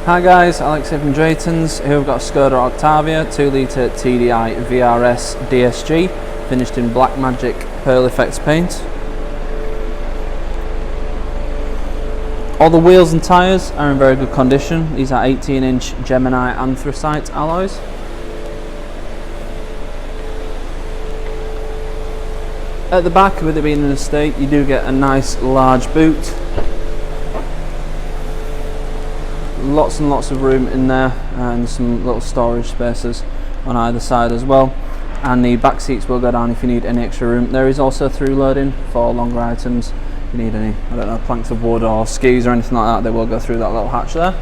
Hi guys, Alex here from Drayton's. Here we've got a SKODA Octavia 2 litre TDI vRS DSG, finished in Black Magic Pearl Effects paint. All the wheels and tyres are in very good condition. These are 18-inch Gemini anthracite alloys. At the back, with it being an estate, you do get a nice large boot. Lots and lots of room in there, and some little storage spaces on either side as well. And the back seats will go down if you need any extra room. There is also through loading for longer items. If you need any, I don't know, planks of wood or skis or anything like that, they will go through that little hatch there.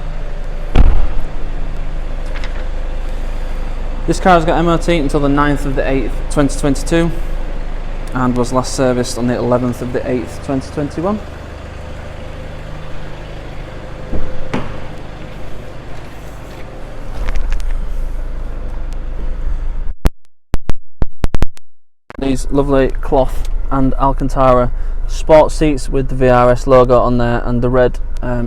This car has got MOT until the 9th of the 8th 2022 and was last serviced on the 11th of the 8th 2021. These lovely cloth and Alcantara sport seats with the VRS logo on there and the red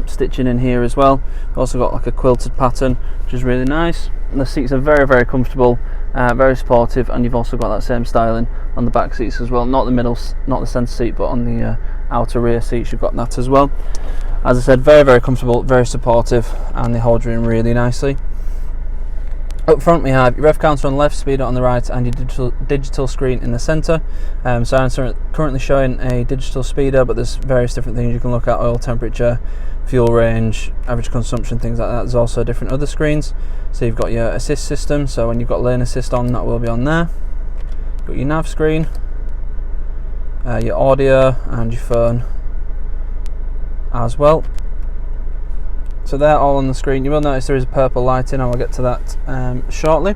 stitching in here as well. Also got like a quilted pattern, which is really nice. And the seats are very comfortable, very supportive, and you've also got that same styling on the back seats as well. Not the middle, not the centre seat, but on the outer rear seats you've got that as well. As I said, very comfortable, very supportive, and they hold you in really nicely. Up front we have your rev counter on the left, speedo on the right, and your digital screen in the centre. So I'm currently showing a digital speedo, but there's various different things you can look at: oil temperature, fuel range, average consumption, things like that. There's also different other screens. So you've got your assist system, so when you've got lane assist on, that will be on there. You've got your nav screen, your audio, and your phone as well. So they're all on the screen. You will notice there is a purple lighting. I will get to that shortly.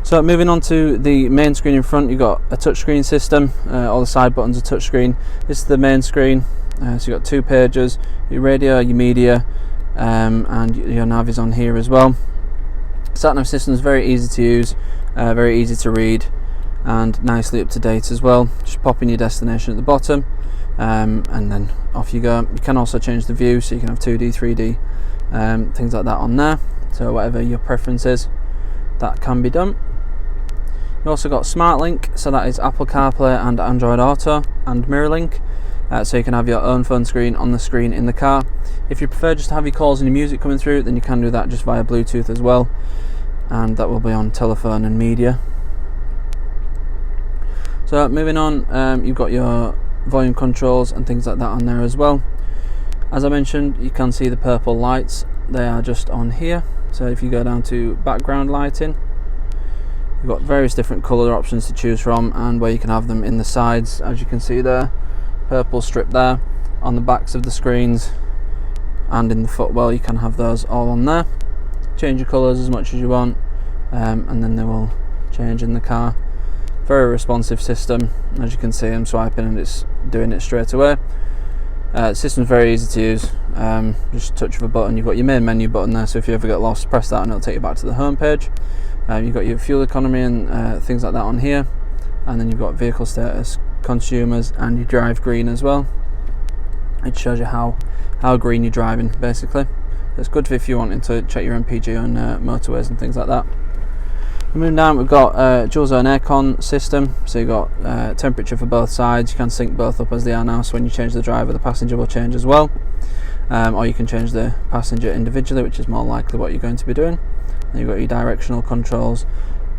So moving on to the main screen in front, you've got a touchscreen system. All the side buttons are touchscreen. This is the main screen. So you've got 2 pages, your radio, your media, and your nav is on here as well. Sat nav system is very easy to use, very easy to read, and nicely up to date as well. Just pop in your destination at the bottom. And then off you go. You can also change the view, so you can have 2D, 3D, things like that on there. So whatever your preference is, that can be done. You also got SmartLink, so that is Apple CarPlay and Android Auto, and MirrorLink, so you can have your own phone screen on the screen in the car. If you prefer just to have your calls and your music coming through, then you can do that just via Bluetooth as well, and that will be on telephone and media. So moving on, you've got your volume controls and things like that on there as well. As I mentioned, you can see the purple lights. They are just on here. So if you go down to background lighting, you've got various different colour options to choose from, and where you can have them in the sides, as you can see there. Purple strip there on the backs of the screens, and in the footwell you can have those all on there. Change your colours as much as you want, and then they will change in the car. Very responsive system. As you can see, I'm swiping and it's doing it straight away. The system's very easy to use. Just a touch of a button. You've got your main menu button there, so if you ever get lost, press that and it'll take you back to the home page. You've got your fuel economy and things like that on here, and then you've got vehicle status, consumers, and your drive green as well. It shows you how green you're driving, basically. So it's good if you're wanting to check your MPG on motorways and things like that. Moving down, we've got a dual zone aircon system, so you've got temperature for both sides. You can sync both up as they are now, so when you change the driver, the passenger will change as well. Or you can change the passenger individually, which is more likely what you're going to be doing. Then you've got your directional controls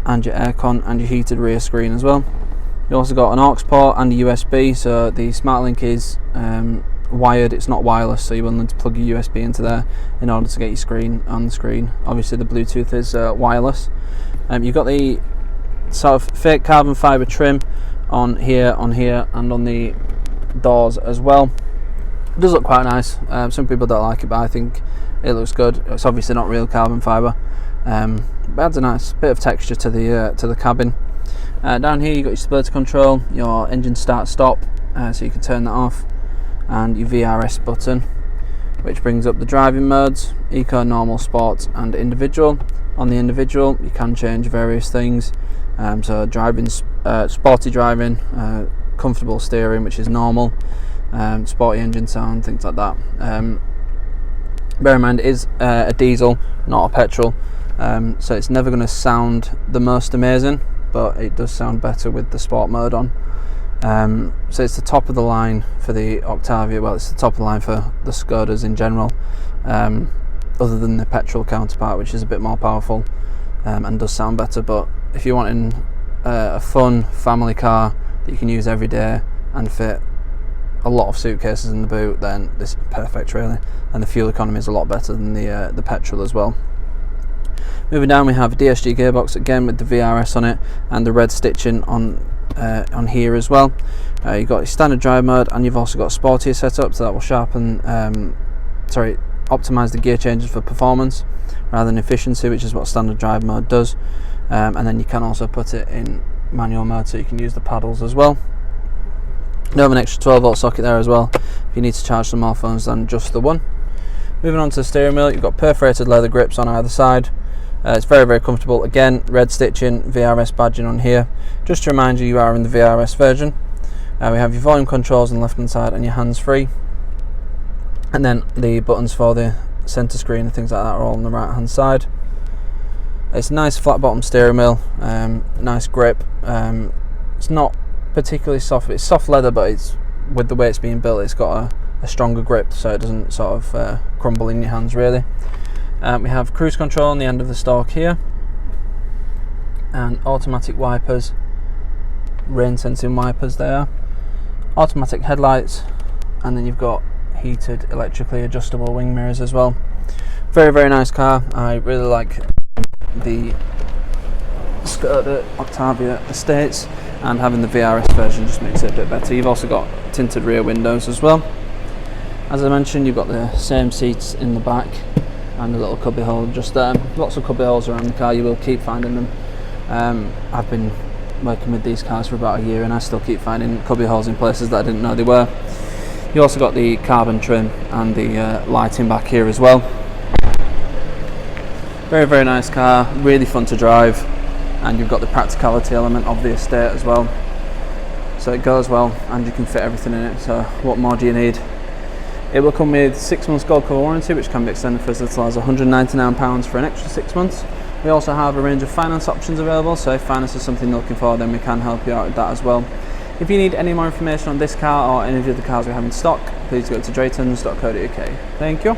and your aircon and your heated rear screen as well. You've also got an aux port and a USB, so the SmartLink is wired, it's not wireless, so you will need to plug your USB into there in order to get your screen on the screen. Obviously the Bluetooth is wireless. You've got the sort of fake carbon fibre trim on here, and on the doors as well. It does look quite nice. Some people don't like it, but I think it looks good. It's obviously not real carbon fibre, but it adds a nice bit of texture to the cabin. Down here you've got your stability control, your engine start stop, so you can turn that off, and your VRS button, which brings up the driving modes: eco, normal, sport, and individual. On the individual you can change various things, so driving, sporty driving, comfortable steering, which is normal, sporty engine sound, things like that. Bear in mind it is a diesel, not a petrol, so it's never going to sound the most amazing, but it does sound better with the sport mode on. So it's the top of the line for the Octavia. Well, it's the top of the line for the Skodas in general, other than the petrol counterpart, which is a bit more powerful and does sound better. But if you're wanting a fun family car that you can use every day and fit a lot of suitcases in the boot, then this is perfect really, and the fuel economy is a lot better than the petrol as well. Moving down, we have a DSG gearbox again with the vRS on it and the red stitching on here as well. You've got your standard drive mode, and you've also got sportier setup, so that will optimize the gear changes for performance rather than efficiency, which is what standard drive mode does. And then you can also put it in manual mode, so you can use the paddles as well. You have an extra 12 volt socket there as well if you need to charge some more phones than just the one. Moving on to the steering wheel, you've got perforated leather grips on either side. It's very, very comfortable. Again, red stitching, vRS badging on here. Just to remind you, you are in the vRS version. We have your volume controls on the left hand side and your hands free, and then the buttons for the center screen and things like that are all on the right hand side. It's a nice flat bottom steering wheel, nice grip. It's not particularly soft, it's soft leather, but it's, with the way it's being built, it's got a stronger grip, so it doesn't sort of crumble in your hands really. We have cruise control on the end of the stalk here, and automatic wipers, rain sensing wipers there, automatic headlights, and then you've got heated electrically adjustable wing mirrors as well. Very, very nice car. I really like the SKODA Octavia estates, and having the vRS version just makes it a bit better. You've also got tinted rear windows as well. As I mentioned, you've got the same seats in the back and a little cubby hole just there. Lots of cubby holes around the car, you will keep finding them. I've been working with these cars for about a year and I still keep finding cubby holes in places that I didn't know they were. You also got the carbon trim and the lighting back here as well. Very, very nice car, really fun to drive, and you've got the practicality element of the estate as well. So it goes well and you can fit everything in it, so what more do you need? It will come with 6 months gold cover warranty, which can be extended for as little as £199 for an extra 6 months. We also have a range of finance options available, so if finance is something you're looking for, then we can help you out with that as well. If you need any more information on this car or any of the other cars we have in stock, please go to draytons.co.uk. Thank you.